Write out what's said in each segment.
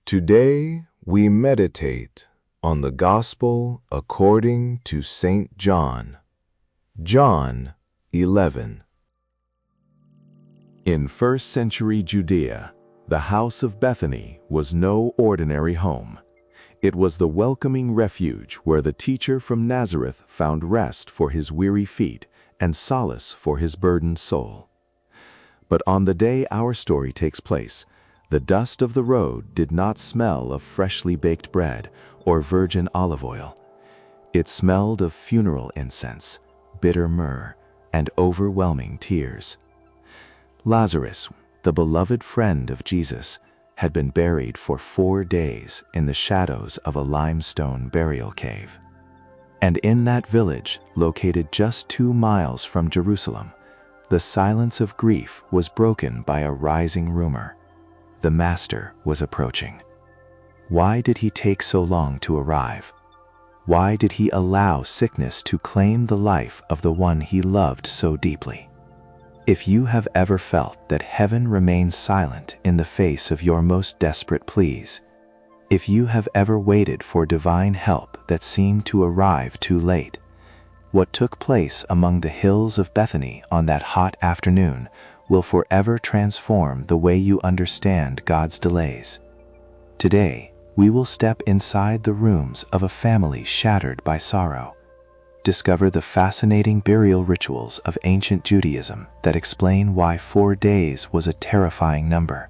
Today we meditate on the Gospel according to St. John. John 11. In first-century Judea, the house of Bethany was no ordinary home. It was the welcoming refuge where the teacher from Nazareth found rest for his weary feet and solace for his burdened soul. But on the day our story takes place, the dust of the road did not smell of freshly baked bread or virgin olive oil. It smelled of funeral incense, bitter myrrh, and overwhelming tears. Lazarus, the beloved friend of Jesus, had been buried for 4 days in the shadows of a limestone burial cave. And in that village, located just 2 miles from Jerusalem, the silence of grief was broken by a rising rumor. The Master was approaching. Why did he take so long to arrive? Why did he allow sickness to claim the life of the one he loved so deeply? If you have ever felt that heaven remains silent in the face of your most desperate pleas, if you have ever waited for divine help that seemed to arrive too late, what took place among the hills of Bethany on that hot afternoon will forever transform the way you understand God's delays. Today, we will step inside the rooms of a family shattered by sorrow, discover the fascinating burial rituals of ancient Judaism that explain why 4 days was a terrifying number,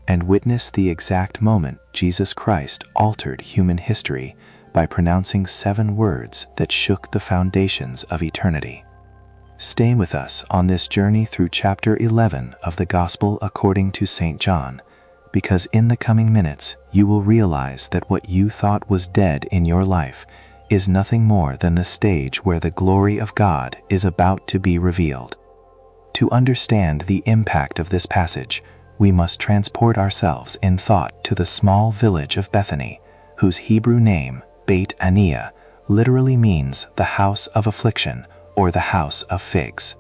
and witness the exact moment Jesus Christ altered human history by pronouncing 7 words that shook the foundations of eternity. Stay with us on this journey through chapter 11 of the Gospel according to St. John, because in the coming minutes you will realize that what you thought was dead in your life is nothing more than the stage where the glory of God is about to be revealed. To understand the impact of this passage, we must transport ourselves in thought to the small village of Bethany, whose Hebrew name, Beit Aniah, literally means the house of affliction or the house of figs.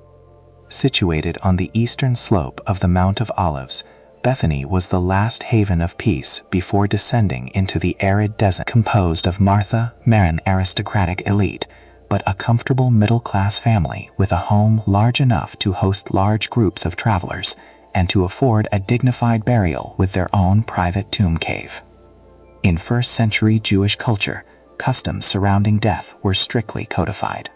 Situated on the eastern slope of the Mount of Olives, Bethany was the last haven of peace before descending into the arid desert composed of Martha, Mary's aristocratic elite, but a comfortable middle-class family with a home large enough to host large groups of travelers and to afford a dignified burial with their own private tomb cave. In first-century Jewish culture, customs surrounding death were strictly codified.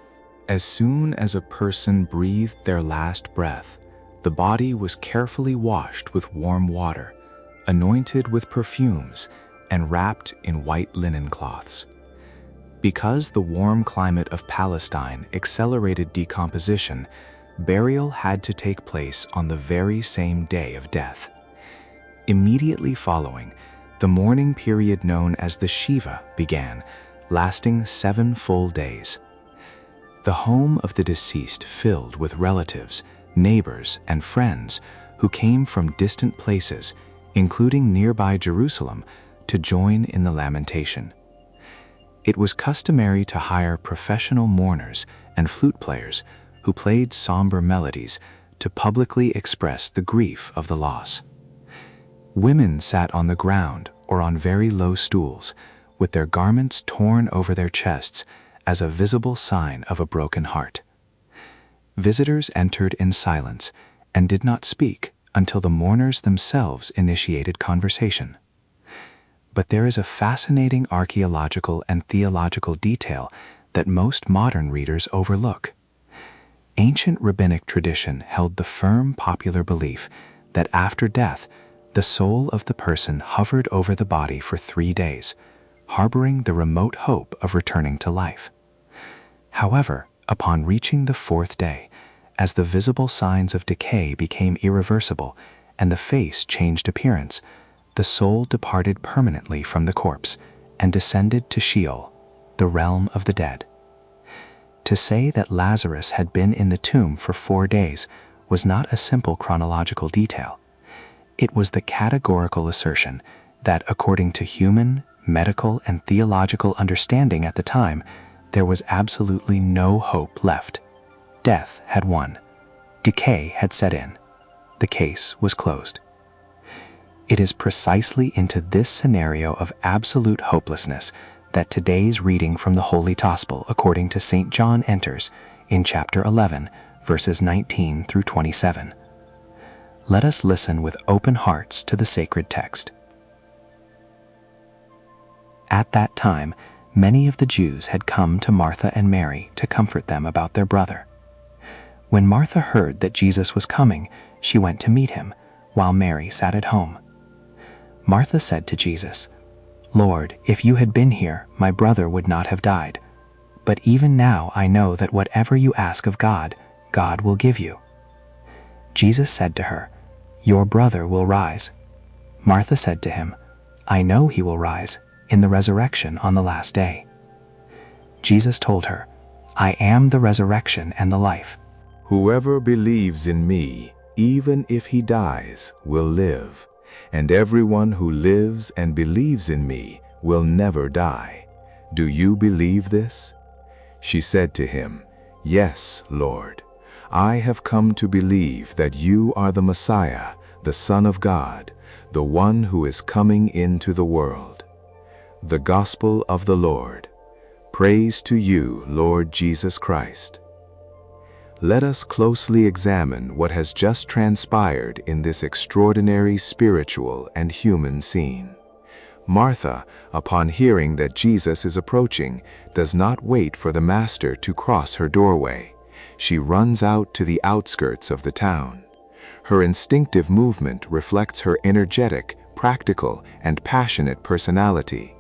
As soon as a person breathed their last breath, the body was carefully washed with warm water, anointed with perfumes, and wrapped in white linen cloths. Because the warm climate of Palestine accelerated decomposition, burial had to take place on the very same day of death. Immediately following, the mourning period known as the Shiva began, lasting 7 full days. The home of the deceased filled with relatives, neighbors, and friends who came from distant places, including nearby Jerusalem, to join in the lamentation. It was customary to hire professional mourners and flute players who played somber melodies to publicly express the grief of the loss. Women sat on the ground or on very low stools, with their garments torn over their chests as a visible sign of a broken heart. Visitors entered in silence and did not speak until the mourners themselves initiated conversation. But there is a fascinating archaeological and theological detail that most modern readers overlook. Ancient rabbinic tradition held the firm popular belief that after death, the soul of the person hovered over the body for 3 days, harboring the remote hope of returning to life. However, upon reaching the 4th day, as the visible signs of decay became irreversible and the face changed appearance, the soul departed permanently from the corpse and descended to Sheol, the realm of the dead. To say that Lazarus had been in the tomb for 4 days was not a simple chronological detail. It was the categorical assertion that, according to human, medical, and theological understanding at the time, there was absolutely no hope left. Death had won. Decay had set in. The case was closed. It is precisely into this scenario of absolute hopelessness that today's reading from the Holy Gospel according to St. John enters in chapter 11, verses 19 through 27. Let us listen with open hearts to the sacred text. At that time, many of the Jews had come to Martha and Mary to comfort them about their brother. When Martha heard that Jesus was coming, she went to meet him, while Mary sat at home. Martha said to Jesus, "Lord, if you had been here, my brother would not have died. But even now I know that whatever you ask of God, God will give you." Jesus said to her, "Your brother will rise." Martha said to him, "I know he will rise in the resurrection on the last day." Jesus told her, "I am the resurrection and the life. Whoever believes in me, even if he dies, will live, and everyone who lives and believes in me will never die. Do you believe this?" She said to him, "Yes, Lord. I have come to believe that you are the Messiah, the Son of God, the one who is coming into the world." The Gospel of the Lord. Praise to you, Lord Jesus Christ. Let us closely examine what has just transpired in this extraordinary spiritual and human scene. Martha, upon hearing that Jesus is approaching, does not wait for the Master to cross her doorway. She runs out to the outskirts of the town. Her instinctive movement reflects her energetic, practical, and passionate personality,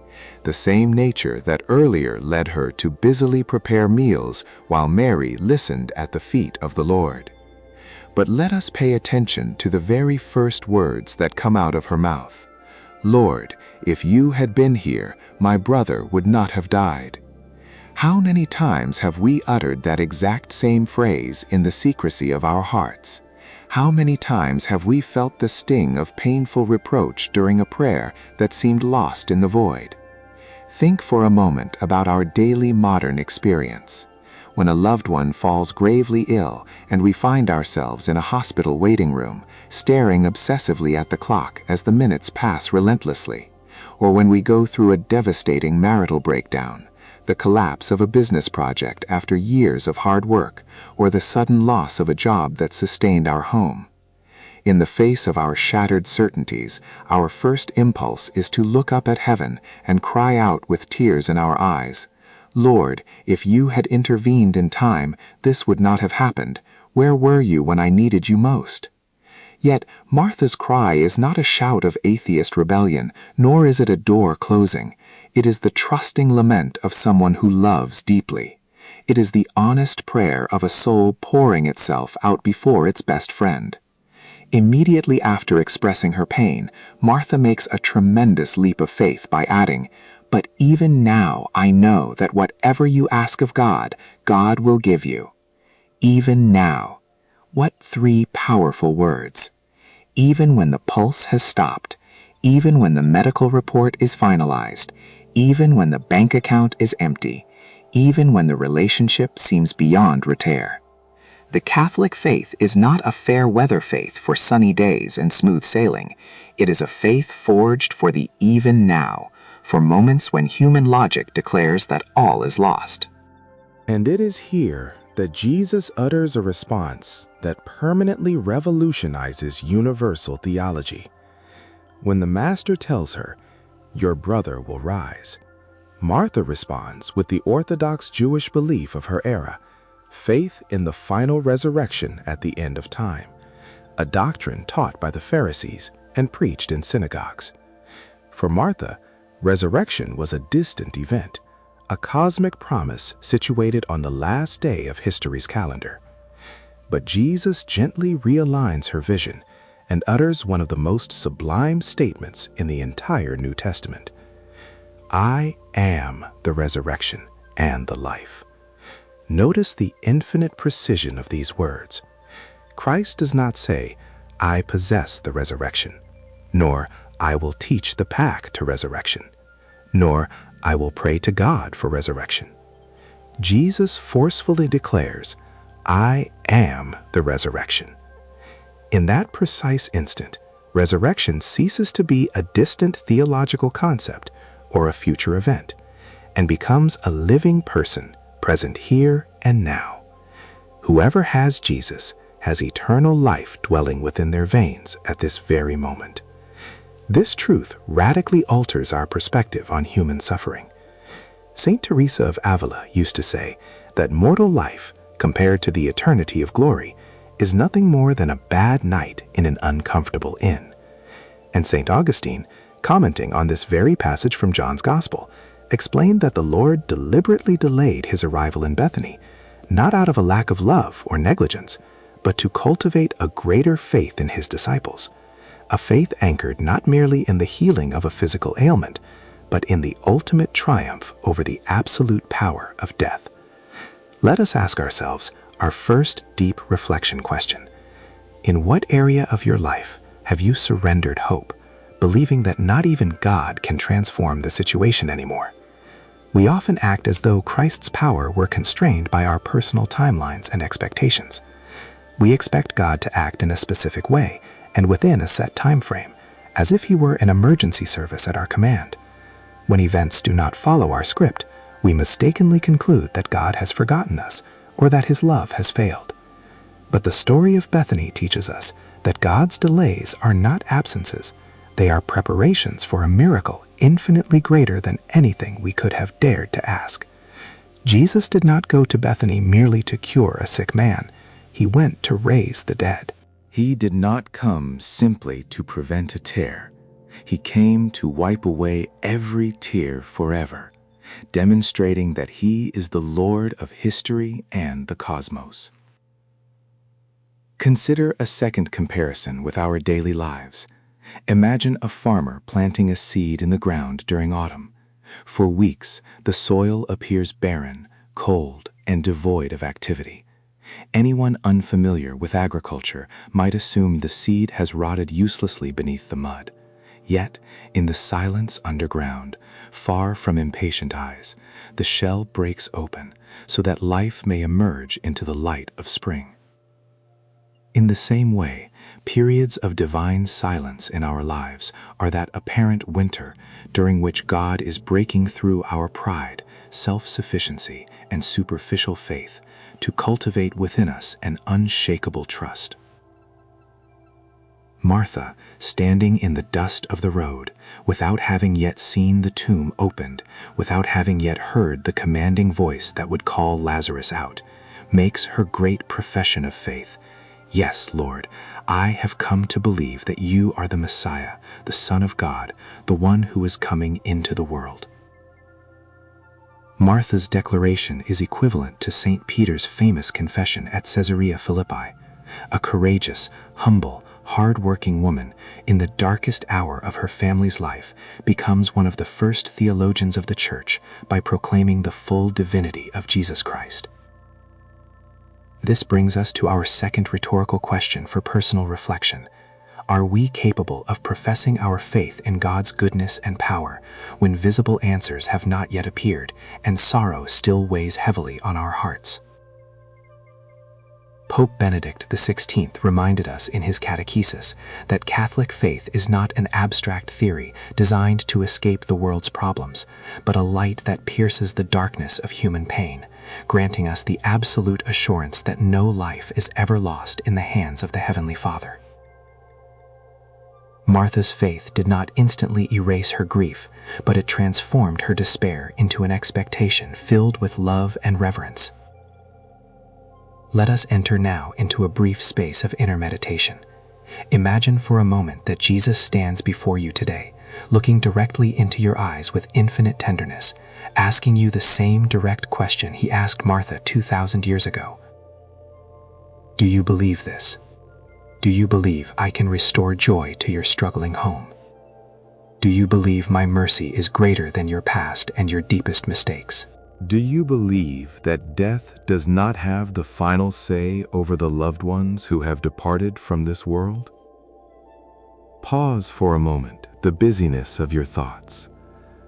the same nature that earlier led her to busily prepare meals while Mary listened at the feet of the Lord. But let us pay attention to the very first words that come out of her mouth. "Lord, if you had been here, my brother would not have died." How many times have we uttered that exact same phrase in the secrecy of our hearts? How many times have we felt the sting of painful reproach during a prayer that seemed lost in the void? Think for a moment about our daily modern experience. When a loved one falls gravely ill and we find ourselves in a hospital waiting room, staring obsessively at the clock as the minutes pass relentlessly, or when we go through a devastating marital breakdown, the collapse of a business project after years of hard work, or the sudden loss of a job that sustained our home. In the face of our shattered certainties, our first impulse is to look up at heaven and cry out with tears in our eyes, "Lord, if you had intervened in time, this would not have happened. Where were you when I needed you most?" Yet Martha's cry is not a shout of atheist rebellion, nor is it a door closing. It is the trusting lament of someone who loves deeply. It is the honest prayer of a soul pouring itself out before its best friend. Immediately after expressing her pain, Martha makes a tremendous leap of faith by adding, "But even now I know that whatever you ask of God, God will give you." Even now. What three powerful words. Even when the pulse has stopped, even when the medical report is finalized, even when the bank account is empty, even when the relationship seems beyond repair. The Catholic faith is not a fair weather faith for sunny days and smooth sailing. It is a faith forged for the even now, for moments when human logic declares that all is lost. And it is here that Jesus utters a response that permanently revolutionizes universal theology. When the Master tells her, "Your brother will rise," Martha responds with the orthodox Jewish belief of her era, faith in the final resurrection at the end of time, a doctrine taught by the Pharisees and preached in synagogues. For Martha, resurrection was a distant event, a cosmic promise situated on the last day of history's calendar. But Jesus gently realigns her vision and utters one of the most sublime statements in the entire New Testament. "I am the resurrection and the life." Notice the infinite precision of these words. Christ does not say, "I possess the resurrection," nor "I will teach the path to resurrection," nor "I will pray to God for resurrection." Jesus forcefully declares, "I am the resurrection." In that precise instant, resurrection ceases to be a distant theological concept or a future event, and becomes a living person present here and now. Whoever has Jesus has eternal life dwelling within their veins at this very moment. This truth radically alters our perspective on human suffering. Saint Teresa of Avila used to say that mortal life, compared to the eternity of glory, is nothing more than a bad night in an uncomfortable inn. And Saint Augustine, commenting on this very passage from John's Gospel, explained that the Lord deliberately delayed his arrival in Bethany, not out of a lack of love or negligence, but to cultivate a greater faith in his disciples, a faith anchored not merely in the healing of a physical ailment, but in the ultimate triumph over the absolute power of death. Let us ask ourselves our first deep reflection question. In what area of your life have you surrendered hope, believing that not even God can transform the situation anymore? We often act as though Christ's power were constrained by our personal timelines and expectations. We expect God to act in a specific way and within a set time frame, as if he were an emergency service at our command. When events do not follow our script, we mistakenly conclude that God has forgotten us or that his love has failed. But the story of Bethany teaches us that God's delays are not absences. They are preparations for a miracle infinitely greater than anything we could have dared to ask. Jesus did not go to Bethany merely to cure a sick man. He went to raise the dead. He did not come simply to prevent a tear. He came to wipe away every tear forever, demonstrating that he is the Lord of history and the cosmos. Consider a second comparison with our daily lives. Imagine a farmer planting a seed in the ground during autumn. For weeks, the soil appears barren, cold, and devoid of activity. Anyone unfamiliar with agriculture might assume the seed has rotted uselessly beneath the mud. Yet, in the silence underground, far from impatient eyes, the shell breaks open so that life may emerge into the light of spring. In the same way, periods of divine silence in our lives are that apparent winter during which God is breaking through our pride, self-sufficiency, and superficial faith to cultivate within us an unshakable trust. Martha, standing in the dust of the road, without having yet seen the tomb opened, without having yet heard the commanding voice that would call Lazarus out, makes her great profession of faith. Yes, Lord, I have come to believe that you are the Messiah, the Son of God, the one who is coming into the world. Martha's declaration is equivalent to St. Peter's famous confession at Caesarea Philippi. A courageous, humble, hard-working woman, in the darkest hour of her family's life, becomes one of the first theologians of the Church by proclaiming the full divinity of Jesus Christ. This brings us to our second rhetorical question for personal reflection. Are we capable of professing our faith in God's goodness and power when visible answers have not yet appeared and sorrow still weighs heavily on our hearts? Pope Benedict XVI reminded us in his catechesis that Catholic faith is not an abstract theory designed to escape the world's problems, but a light that pierces the darkness of human pain, granting us the absolute assurance that no life is ever lost in the hands of the Heavenly Father. Martha's faith did not instantly erase her grief, but it transformed her despair into an expectation filled with love and reverence. Let us enter now into a brief space of inner meditation. Imagine for a moment that Jesus stands before you today, looking directly into your eyes with infinite tenderness, asking you the same direct question he asked Martha 2,000 years ago. Do you believe this? Do you believe I can restore joy to your struggling home? Do you believe my mercy is greater than your past and your deepest mistakes? Do you believe that death does not have the final say over the loved ones who have departed from this world? Pause for a moment the busyness of your thoughts.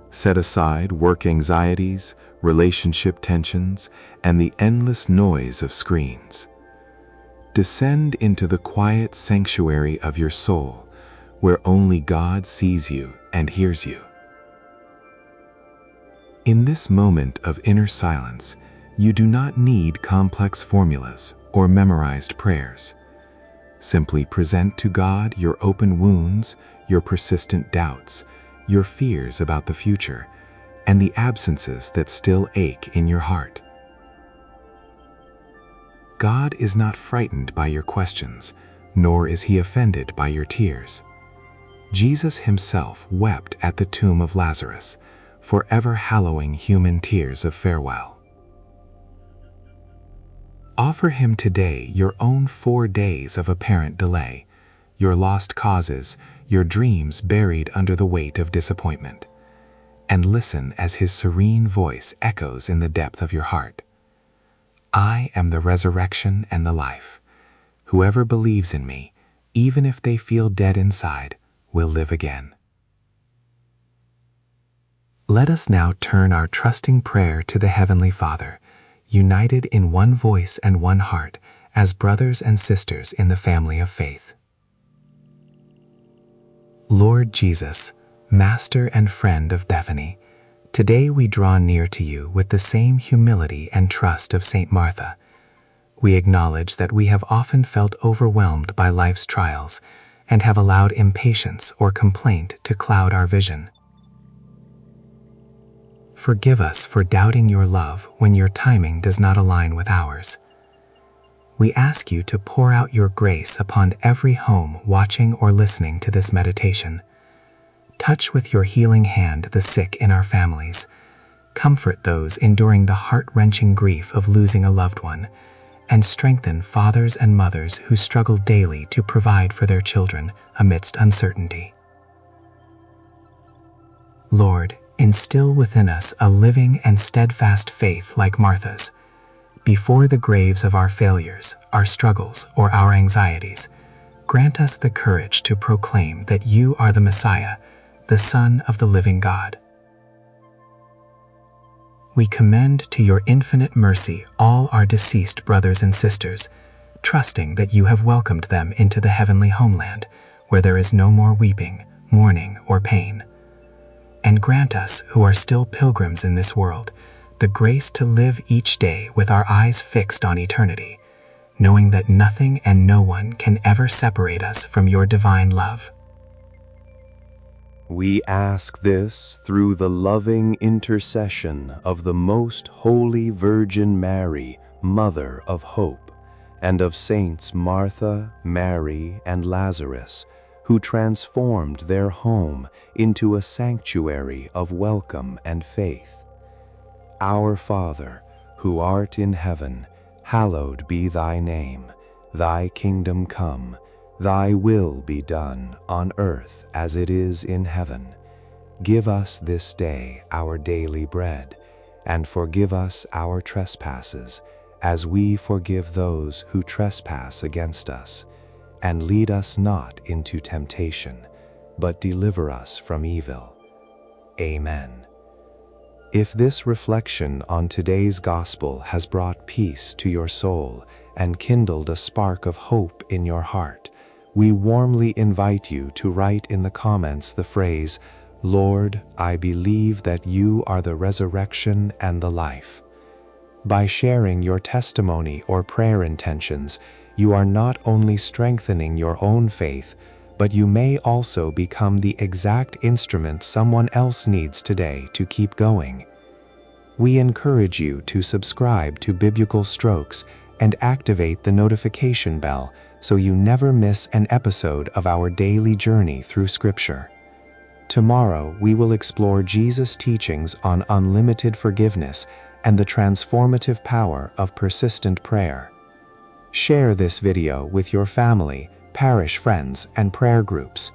Set aside work anxieties, relationship tensions, and the endless noise of screens. Descend into the quiet sanctuary of your soul, where only God sees you and hears you. In this moment of inner silence, you do not need complex formulas or memorized prayers. Simply present to God your open wounds, your persistent doubts, your fears about the future, and the absences that still ache in your heart. God is not frightened by your questions, nor is he offended by your tears. Jesus himself wept at the tomb of Lazarus, forever hallowing human tears of farewell. Offer him today your own 4 days of apparent delay, your lost causes, your dreams buried under the weight of disappointment, and listen as his serene voice echoes in the depth of your heart. I am the resurrection and the life. Whoever believes in me, even if they feel dead inside, will live again. Let us now turn our trusting prayer to the Heavenly Father, united in one voice and one heart, as brothers and sisters in the family of faith. Lord Jesus, Master and friend of Bethany, today we draw near to you with the same humility and trust of Saint Martha. We acknowledge that we have often felt overwhelmed by life's trials and have allowed impatience or complaint to cloud our vision. Forgive us for doubting your love when your timing does not align with ours. We ask you to pour out your grace upon every home watching or listening to this meditation. Touch with your healing hand the sick in our families. Comfort those enduring the heart-wrenching grief of losing a loved one, and strengthen fathers and mothers who struggle daily to provide for their children amidst uncertainty. Lord, instill within us a living and steadfast faith like Martha's. Before the graves of our failures, our struggles, or our anxieties, grant us the courage to proclaim that you are the Messiah, the Son of the living God. We commend to your infinite mercy all our deceased brothers and sisters, trusting that you have welcomed them into the heavenly homeland, where there is no more weeping, mourning, or pain. And grant us, who are still pilgrims in this world, the grace to live each day with our eyes fixed on eternity, knowing that nothing and no one can ever separate us from your divine love. We ask this through the loving intercession of the Most Holy Virgin Mary, Mother of Hope, and of Saints Martha, Mary, and Lazarus, who transformed their home into a sanctuary of welcome and faith. Our Father, who art in heaven, hallowed be thy name. Thy kingdom come. Thy will be done on earth as it is in heaven. Give us this day our daily bread, and forgive us our trespasses, as we forgive those who trespass against us. And lead us not into temptation, but deliver us from evil. Amen. If this reflection on today's gospel has brought peace to your soul and kindled a spark of hope in your heart, we warmly invite you to write in the comments the phrase, "Lord, I believe that you are the resurrection and the life." By sharing your testimony or prayer intentions, you are not only strengthening your own faith, but you may also become the exact instrument someone else needs today to keep going. We encourage you to subscribe to Biblical Strokes and activate the notification bell so you never miss an episode of our daily journey through Scripture. Tomorrow, we will explore Jesus' teachings on unlimited forgiveness and the transformative power of persistent prayer. Share this video with your family, parish friends, and prayer groups.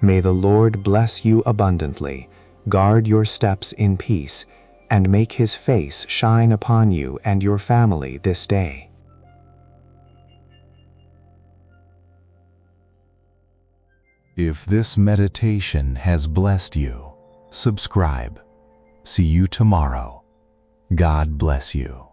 May the Lord bless you abundantly, guard your steps in peace, and make his face shine upon you and your family this day. If this meditation has blessed you, subscribe. See you tomorrow. God bless you.